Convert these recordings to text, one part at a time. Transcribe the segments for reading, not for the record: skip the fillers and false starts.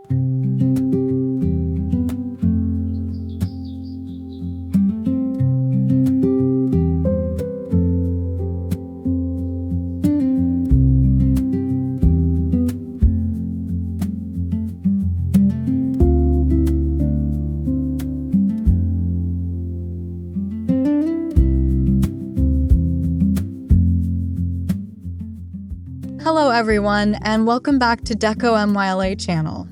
Hello everyone, and welcome back to Deco MYLA channel.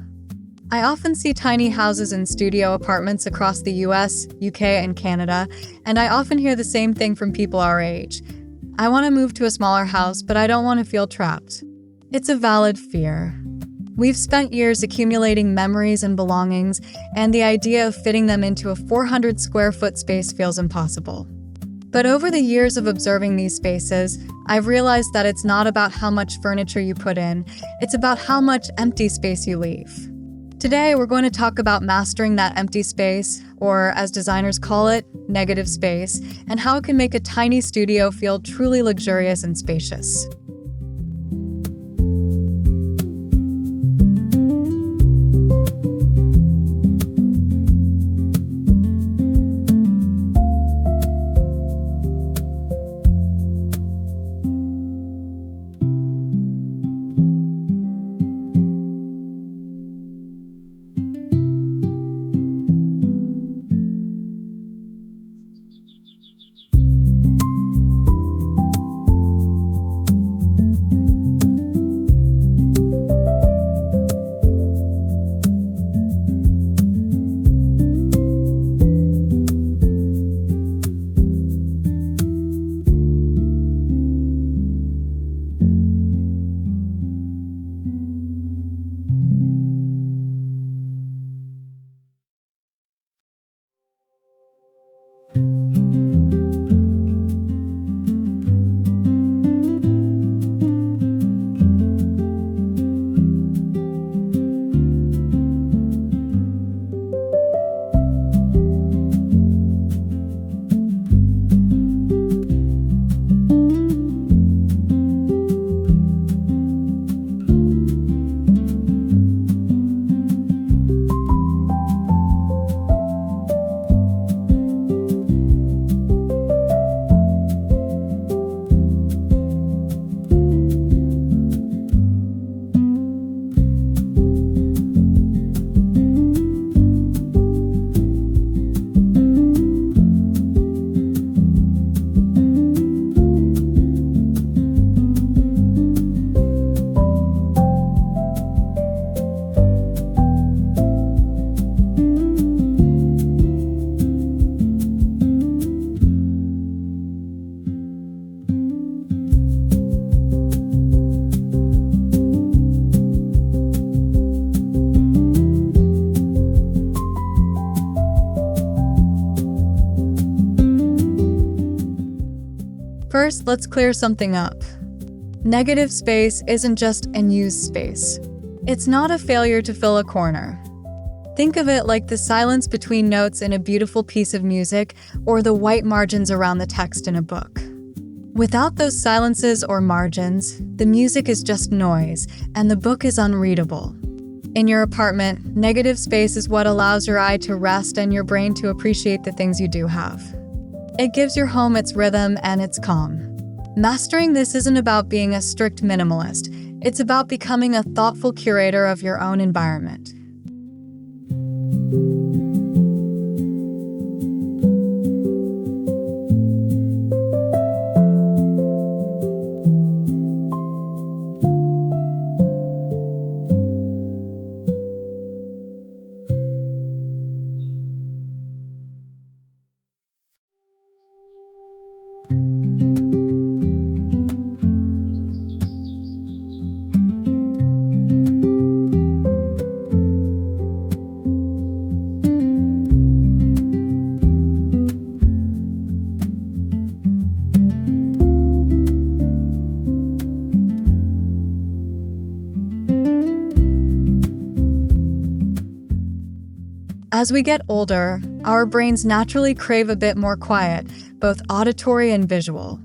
I often see tiny houses and studio apartments across the US, UK, and Canada, and I often hear the same thing from people our age. I want to move to a smaller house, but I don't want to feel trapped. It's a valid fear. We've spent years accumulating memories and belongings, and the idea of fitting them into a 400 square foot space feels impossible. But over the years of observing these spaces, I've realized that it's not about how much furniture you put in, it's about how much empty space you leave. Today, we're going to talk about mastering that empty space, or as designers call it, negative space, and how it can make a tiny studio feel truly luxurious and spacious. First, let's clear something up. Negative space isn't just unused space. It's not a failure to fill a corner. Think of it like the silence between notes in a beautiful piece of music or the white margins around the text in a book. Without those silences or margins, the music is just noise and the book is unreadable. In your apartment, negative space is what allows your eye to rest and your brain to appreciate the things you do have. It gives your home its rhythm and its calm. Mastering this isn't about being a strict minimalist. It's about becoming a thoughtful curator of your own environment. As we get older, our brains naturally crave a bit more quiet, both auditory and visual.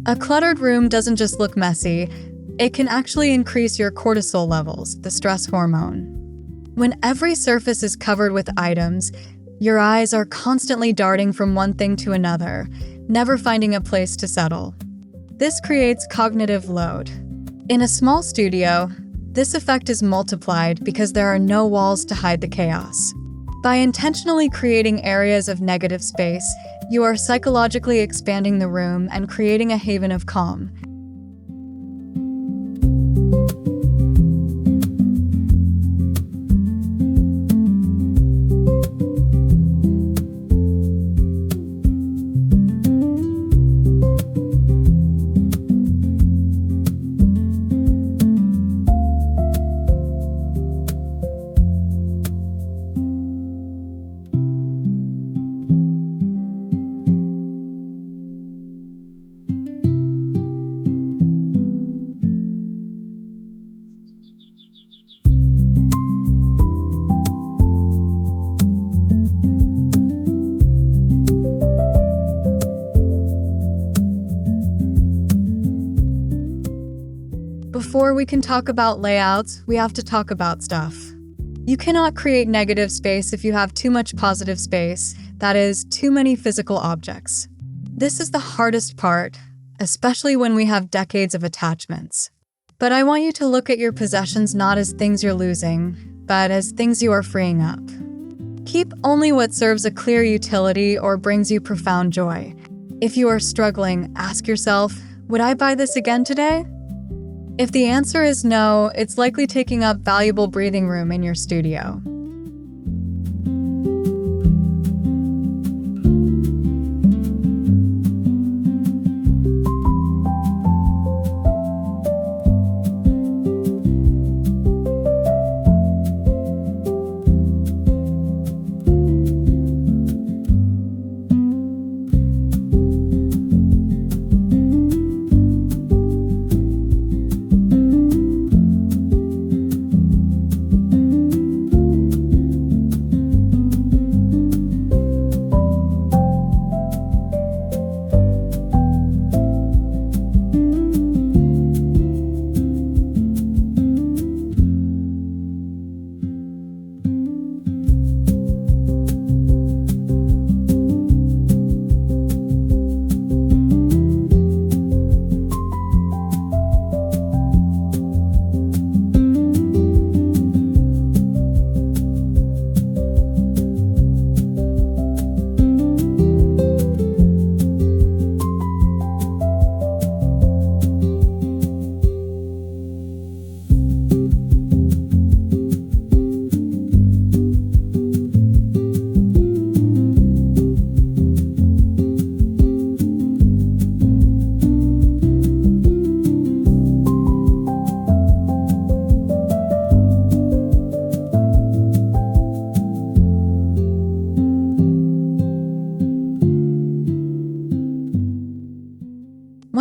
A cluttered room doesn't just look messy, it can actually increase your cortisol levels, the stress hormone. When every surface is covered with items, your eyes are constantly darting from one thing to another, never finding a place to settle. This creates cognitive load. In a small studio, this effect is multiplied because there are no walls to hide the chaos. By intentionally creating areas of negative space, you are psychologically expanding the room and creating a haven of calm. Before we can talk about layouts, we have to talk about stuff. You cannot create negative space if you have too much positive space, that is, too many physical objects. This is the hardest part, especially when we have decades of attachments. But I want you to look at your possessions not as things you're losing, but as things you are freeing up. Keep only what serves a clear utility or brings you profound joy. If you are struggling, ask yourself, would I buy this again today? If the answer is no, it's likely taking up valuable breathing room in your studio.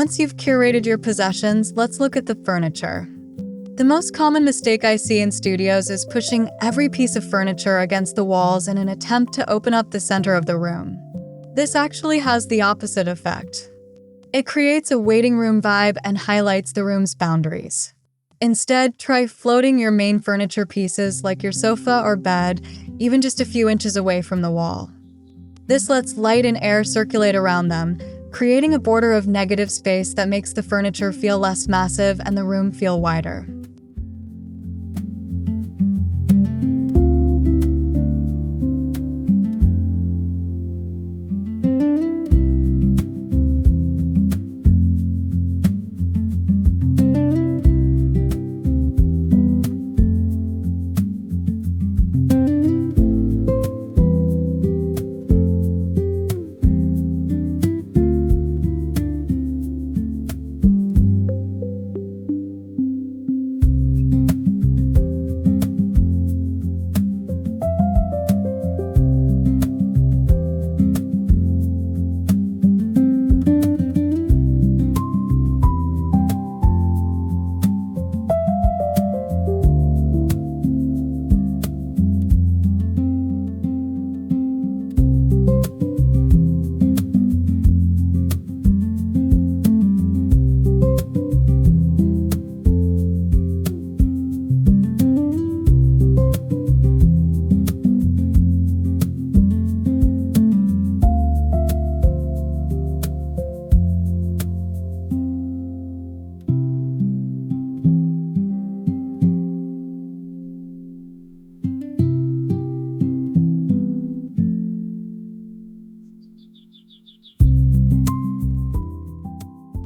Once you've curated your possessions, let's look at the furniture. The most common mistake I see in studios is pushing every piece of furniture against the walls in an attempt to open up the center of the room. This actually has the opposite effect. It creates a waiting room vibe and highlights the room's boundaries. Instead, try floating your main furniture pieces like your sofa or bed, even just a few inches away from the wall. This lets light and air circulate around them, creating a border of negative space that makes the furniture feel less massive and the room feel wider.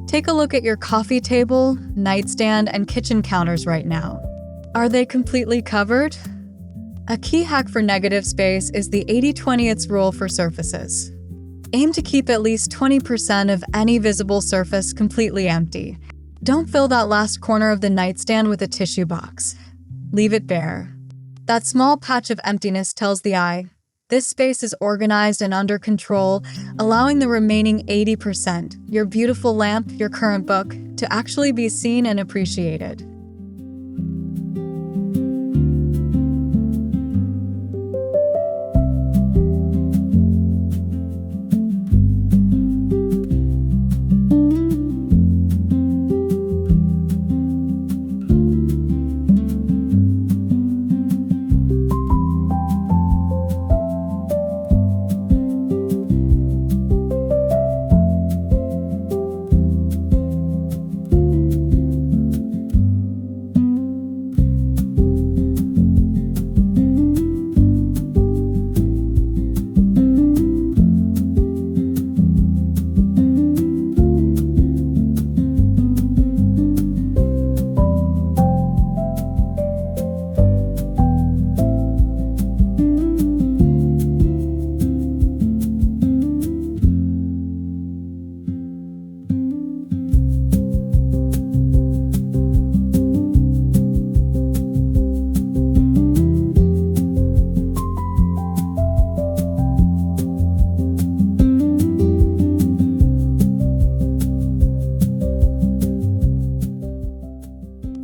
Take a look at your coffee table, nightstand, and kitchen counters right now. Are they completely covered? A key hack for negative space is the 80-20 rule for surfaces. Aim to keep at least 20% of any visible surface completely empty. Don't fill that last corner of the nightstand with a tissue box. Leave it bare. That small patch of emptiness tells the eye, this space is organized and under control, allowing the remaining 80%, your beautiful lamp, your current book, to actually be seen and appreciated.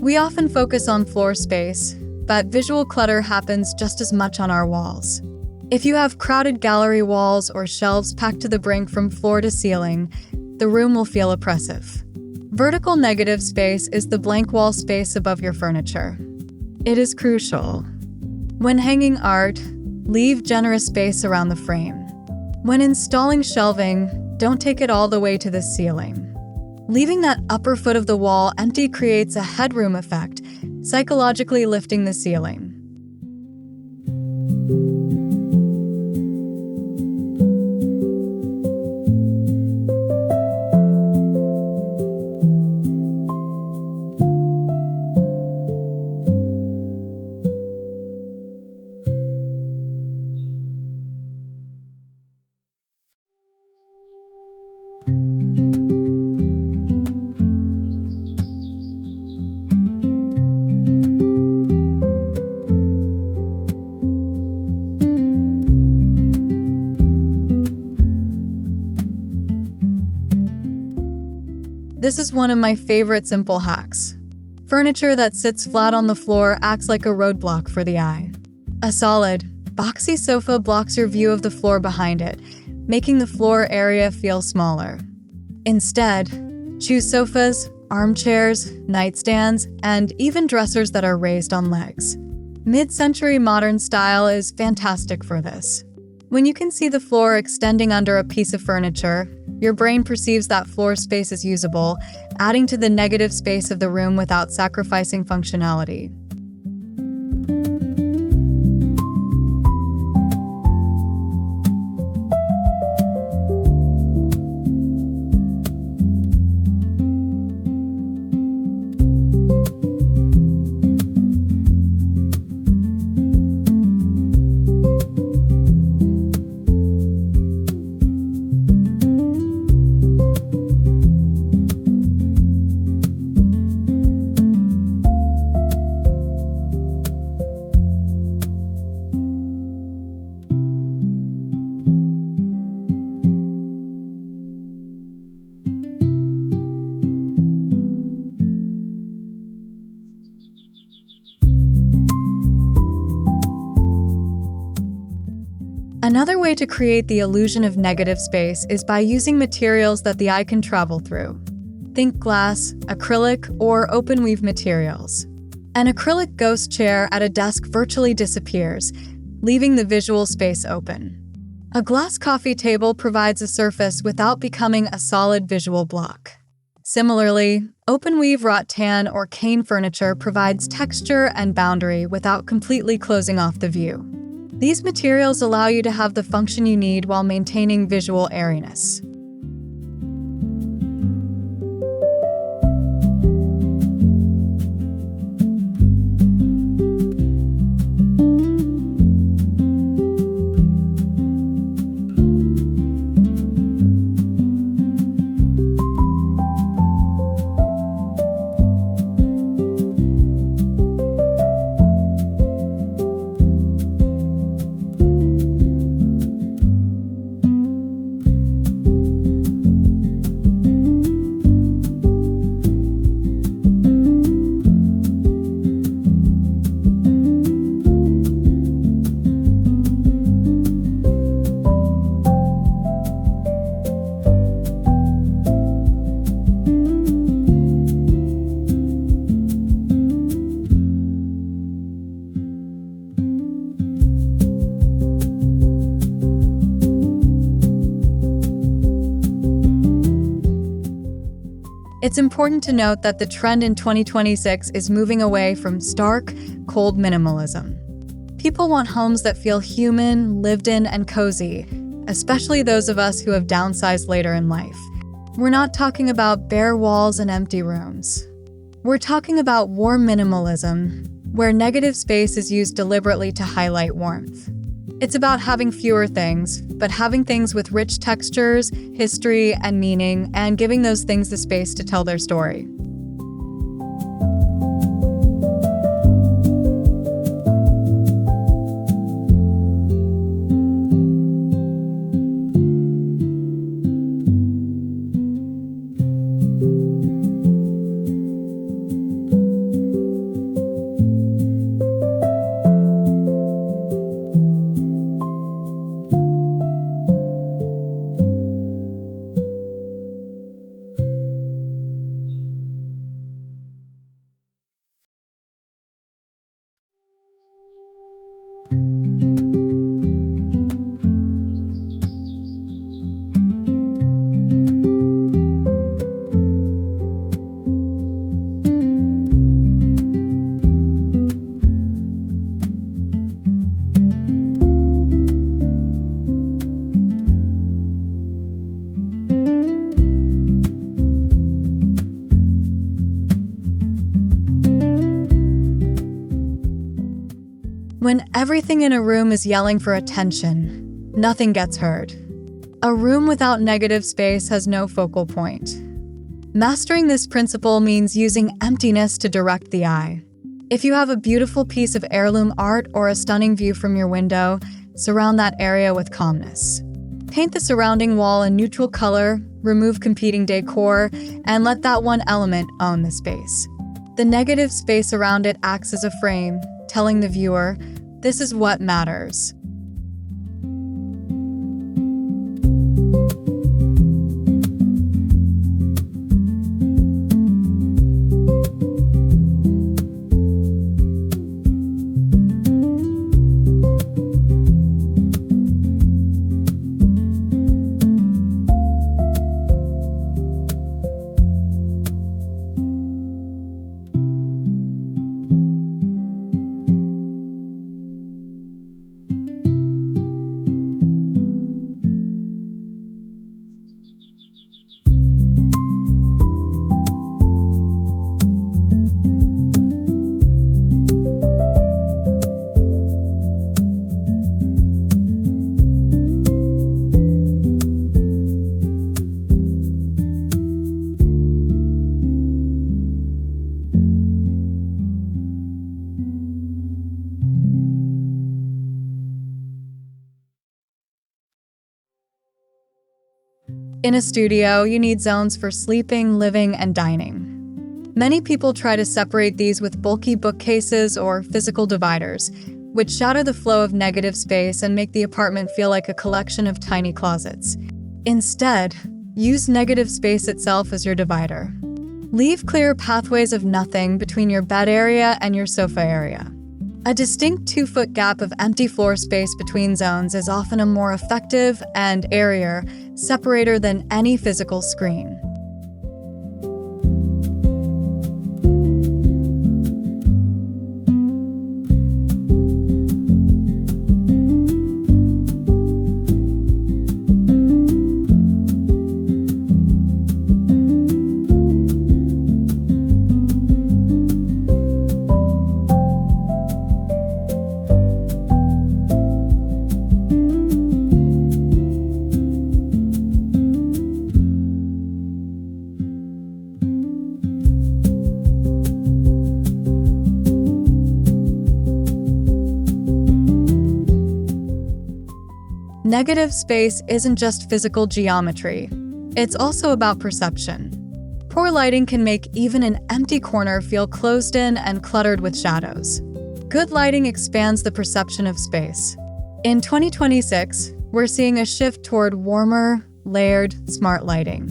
We often focus on floor space, but visual clutter happens just as much on our walls. If you have crowded gallery walls or shelves packed to the brink from floor to ceiling, the room will feel oppressive. Vertical negative space is the blank wall space above your furniture. It is crucial. When hanging art, leave generous space around the frame. When installing shelving, don't take it all the way to the ceiling. Leaving that upper foot of the wall empty creates a headroom effect, psychologically lifting the ceiling. This is one of my favorite simple hacks. Furniture that sits flat on the floor acts like a roadblock for the eye. A solid, boxy sofa blocks your view of the floor behind it, making the floor area feel smaller. Instead, choose sofas, armchairs, nightstands, and even dressers that are raised on legs. Mid-century modern style is fantastic for this. When you can see the floor extending under a piece of furniture, your brain perceives that floor space is usable, adding to the negative space of the room without sacrificing functionality. Another way to create the illusion of negative space is by using materials that the eye can travel through. Think glass, acrylic, or open weave materials. An acrylic ghost chair at a desk virtually disappears, leaving the visual space open. A glass coffee table provides a surface without becoming a solid visual block. Similarly, open weave rattan or cane furniture provides texture and boundary without completely closing off the view. These materials allow you to have the function you need while maintaining visual airiness. It's important to note that the trend in 2026 is moving away from stark, cold minimalism. People want homes that feel human, lived in, and cozy, especially those of us who have downsized later in life. We're not talking about bare walls and empty rooms. We're talking about warm minimalism, where negative space is used deliberately to highlight warmth. It's about having fewer things, but having things with rich textures, history, and meaning, and giving those things the space to tell their story. When everything in a room is yelling for attention, nothing gets heard. A room without negative space has no focal point. Mastering this principle means using emptiness to direct the eye. If you have a beautiful piece of heirloom art or a stunning view from your window, surround that area with calmness. Paint the surrounding wall a neutral color, remove competing decor, and let that one element own the space. The negative space around it acts as a frame, telling the viewer, this is what matters. In a studio, you need zones for sleeping, living, and dining. Many people try to separate these with bulky bookcases or physical dividers, which shatter the flow of negative space and make the apartment feel like a collection of tiny closets. Instead, use negative space itself as your divider. Leave clear pathways of nothing between your bed area and your sofa area. A distinct 2-foot gap of empty floor space between zones is often a more effective and airier separator than any physical screen. Negative space isn't just physical geometry. It's also about perception. Poor lighting can make even an empty corner feel closed in and cluttered with shadows. Good lighting expands the perception of space. In 2026, we're seeing a shift toward warmer, layered, smart lighting.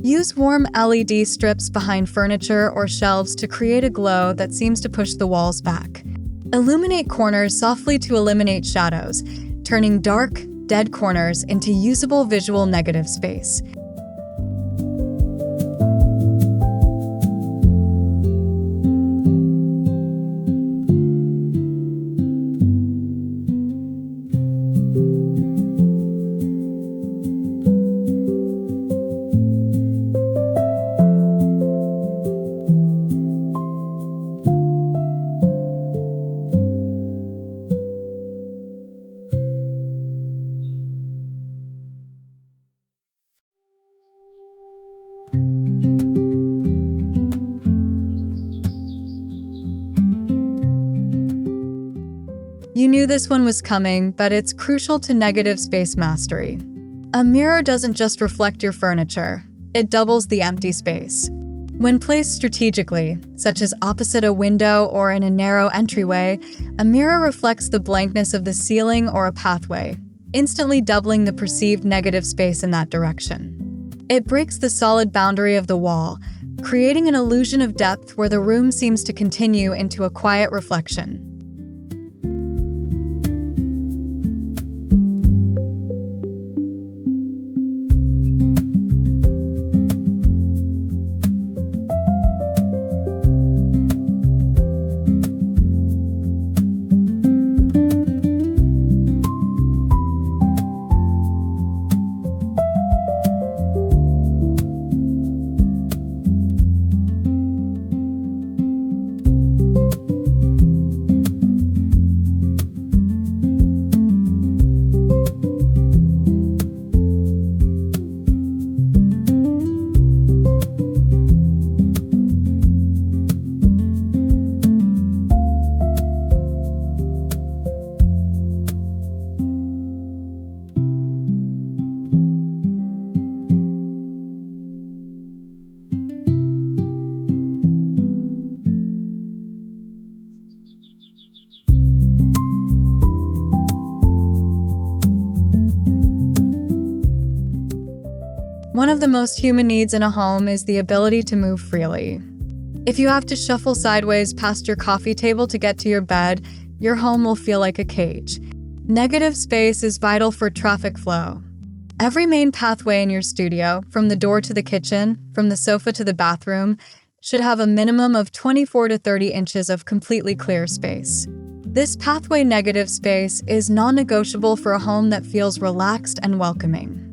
Use warm LED strips behind furniture or shelves to create a glow that seems to push the walls back. Illuminate corners softly to eliminate shadows, turning dark, dead corners into usable visual negative space. You knew this one was coming, but it's crucial to negative space mastery. A mirror doesn't just reflect your furniture, it doubles the empty space. When placed strategically, such as opposite a window or in a narrow entryway, a mirror reflects the blankness of the ceiling or a pathway, instantly doubling the perceived negative space in that direction. It breaks the solid boundary of the wall, creating an illusion of depth where the room seems to continue into a quiet reflection. One of the most human needs in a home is the ability to move freely. If you have to shuffle sideways past your coffee table to get to your bed, your home will feel like a cage. Negative space is vital for traffic flow. Every main pathway in your studio, from the door to the kitchen, from the sofa to the bathroom, should have a minimum of 24 to 30 inches of completely clear space. This pathway negative space is non-negotiable for a home that feels relaxed and welcoming.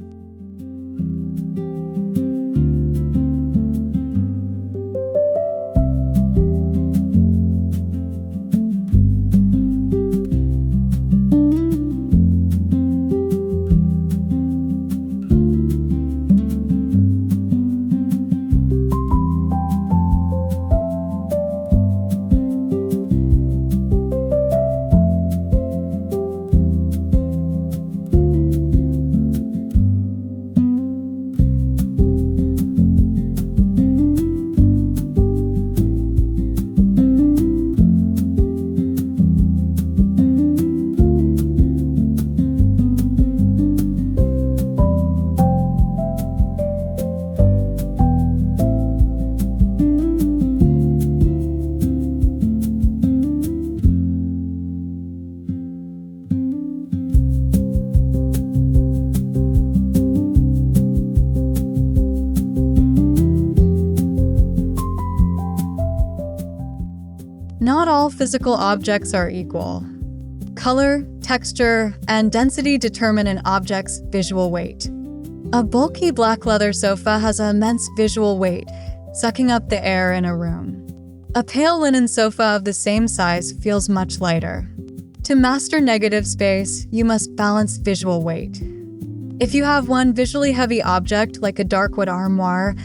Not all physical objects are equal. Color, texture, and density determine an object's visual weight. A bulky black leather sofa has an immense visual weight, sucking up the air in a room. A pale linen sofa of the same size feels much lighter. To master negative space, you must balance visual weight. If you have one visually heavy object, like a dark wood armoire,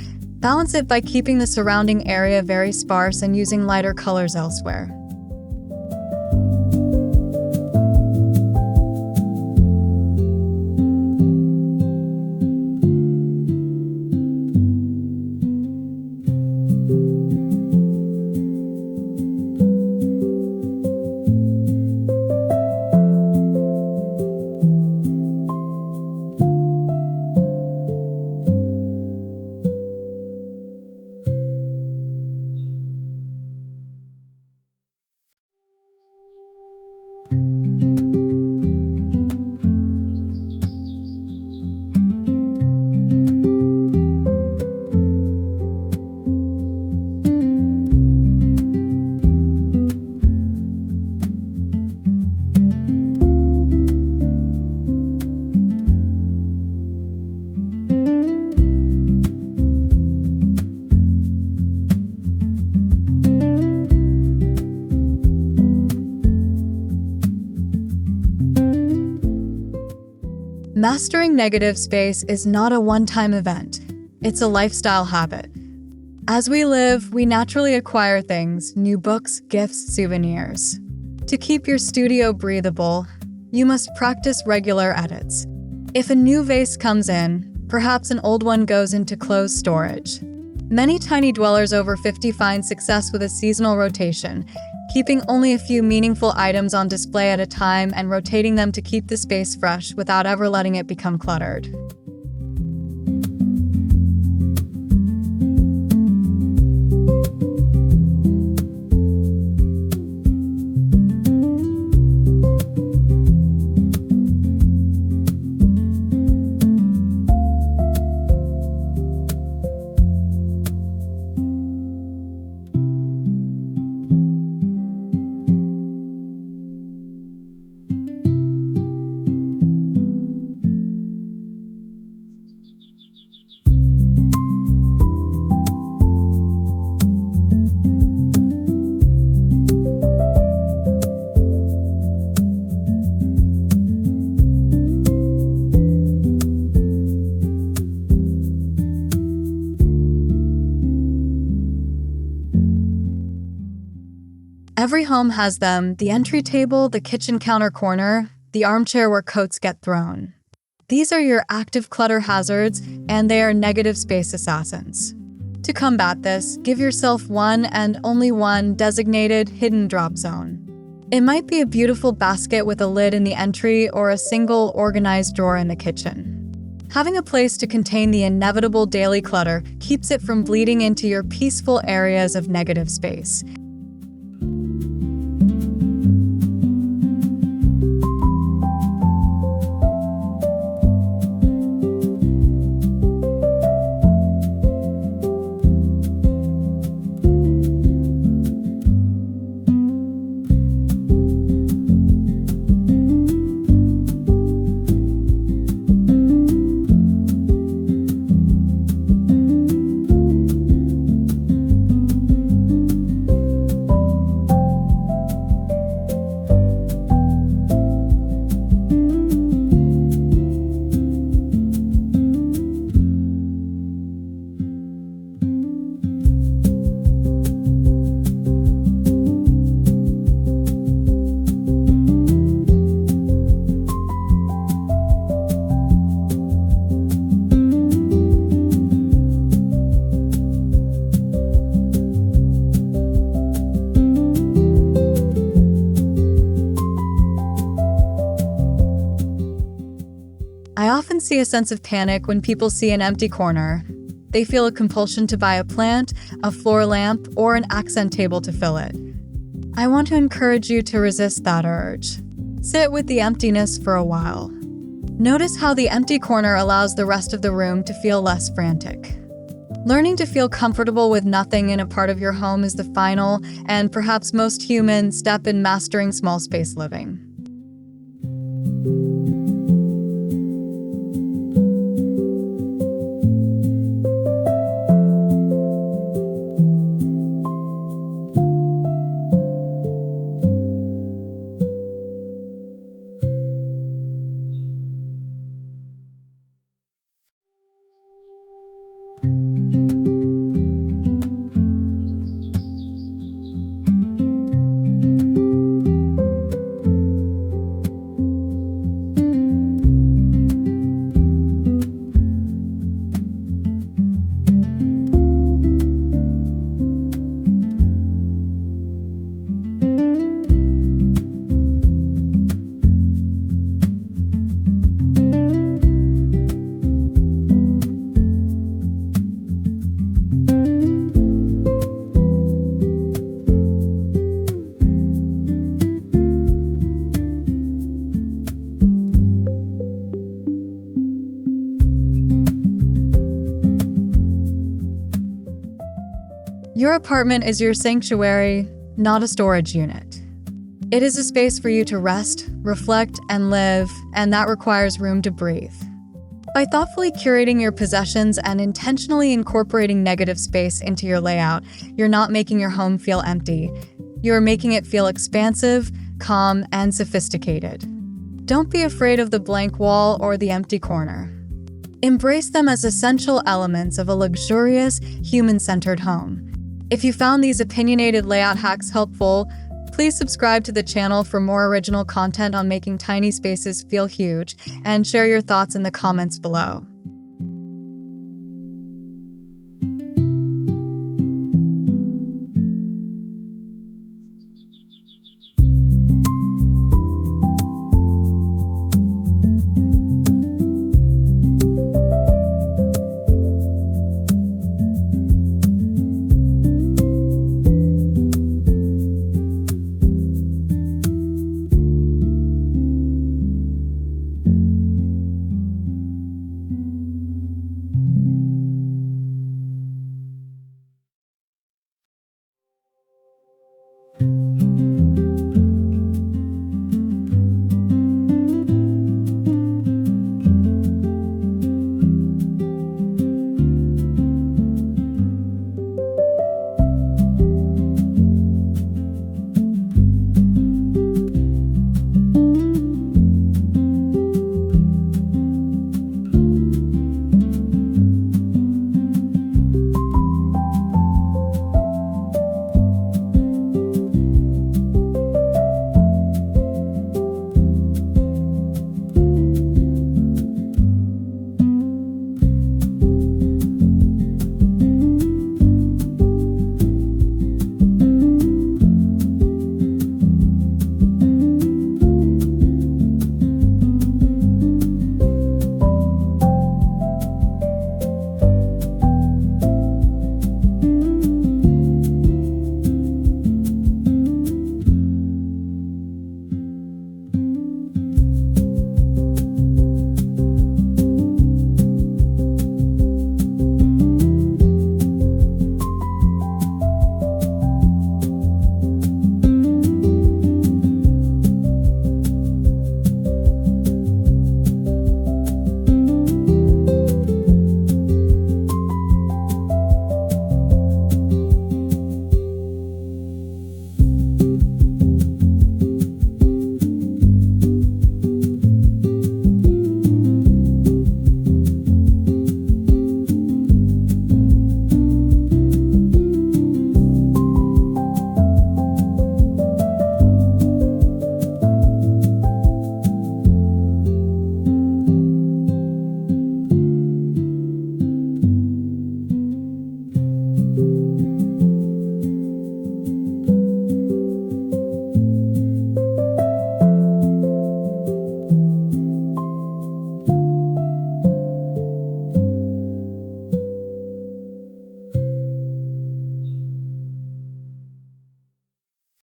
balance it by keeping the surrounding area very sparse and using lighter colors elsewhere. Mastering negative space is not a one-time event. It's a lifestyle habit. As we live, we naturally acquire things, new books, gifts, souvenirs. To keep your studio breathable, you must practice regular edits. If a new vase comes in, perhaps an old one goes into closed storage. Many tiny dwellers over 50 find success with a seasonal rotation, keeping only a few meaningful items on display at a time and rotating them to keep the space fresh without ever letting it become cluttered. Every home has them: the entry table, the kitchen counter corner, the armchair where coats get thrown. These are your active clutter hazards, and they are negative space assassins. To combat this, give yourself one and only one designated hidden drop zone. It might be a beautiful basket with a lid in the entry or a single organized drawer in the kitchen. Having a place to contain the inevitable daily clutter keeps it from bleeding into your peaceful areas of negative space. I often see a sense of panic when people see an empty corner. They feel a compulsion to buy a plant, a floor lamp, or an accent table to fill it. I want to encourage you to resist that urge. Sit with the emptiness for a while. Notice how the empty corner allows the rest of the room to feel less frantic. Learning to feel comfortable with nothing in a part of your home is the final, and perhaps most human, step in mastering small space living. Your apartment is your sanctuary, not a storage unit. It is a space for you to rest, reflect, and live, and that requires room to breathe. By thoughtfully curating your possessions and intentionally incorporating negative space into your layout, you're not making your home feel empty. You're making it feel expansive, calm, and sophisticated. Don't be afraid of the blank wall or the empty corner. Embrace them as essential elements of a luxurious, human-centered home. If you found these opinionated layout hacks helpful, Please subscribe to the channel for more original content on making tiny spaces feel huge, and share your thoughts in the comments below.